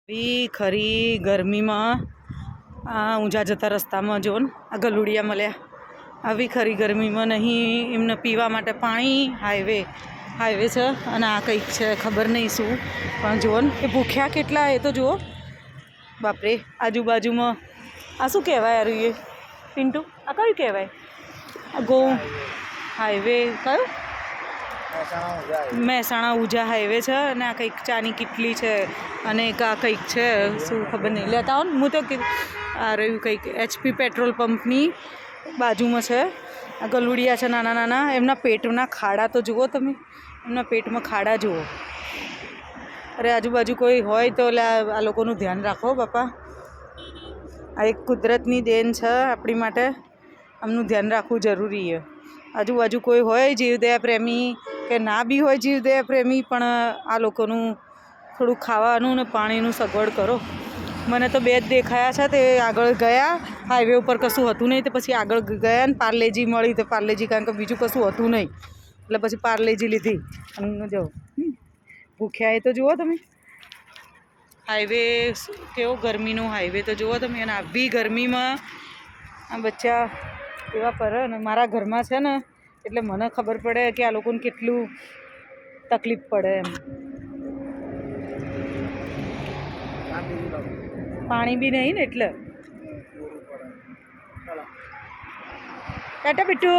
બી ખરી ગરમીમાં આ ઊંઝા જતા રસ્તામાં જો ને આ ગલુડિયા મળ્યા. આવી ખરી ગરમીમાં નહીં એમને પીવા માટે પાણી હાઈવે છે અને આ કંઈક છે ખબર નહીં શું, પણ જુઓ ને એ ભૂખ્યા કેટલા એ તો જુઓ બાપરે. આજુબાજુમાં આ શું કહેવાય યાર એ પિન્ટુ આ કયું કહેવાય? આ ગો હાઈવે કયું? મહેસાણા ઊંઝા હાઈવે છે અને આ કંઈક ચાની કિટલી છે અને એક આ કંઈક છે શું ખબર નહીં. લેતા આવો ને હું તો આ રહ્યું કંઈક HP પેટ્રોલ પંપની બાજુમાં છે. આ ગલુડિયા છે નાના નાના, એમના પેટના ખાડા તો જુઓ તમે, એમના પેટમાં ખાડા જુઓ. અરે આજુબાજુ કોઈ હોય તો આ લોકોનું ધ્યાન રાખો બાપા. આ એક કુદરતની દેન છે આપણી માટે, આમનું ધ્યાન રાખવું જરૂરી છે. આજુબાજુ કોઈ હોય જીવદયા પ્રેમી કે ના બી હોય જીવદયા પ્રેમી, પણ આ લોકોનું થોડું ખાવાનું ને પાણીનું સગવડ કરો. મને તો બે જ દેખાયા છે, તે આગળ ગયા હાઈવે ઉપર કશું હતું નહીં, તો પછી આગળ ગયા ને પાર્લેજી મળી, તો પાર્લેજી કારણ કે બીજું કશું હતું નહીં એટલે પછી પાર્લેજી લીધી. અને જો ભૂખ્યા એ તો જુઓ તમે, હાઈવે કેવો ગરમીનો હાઈવે તો જુઓ તમે. અને આવી ગરમીમાં આ બચ્ચા એવા પર ને મારા ઘરમાં છે ને એટલે મને ખબર પડે કે આ લોકોને કેટલું તકલીફ પડે એમ. પાણી બી નહીં ને એટલે ટાટા બીટુ.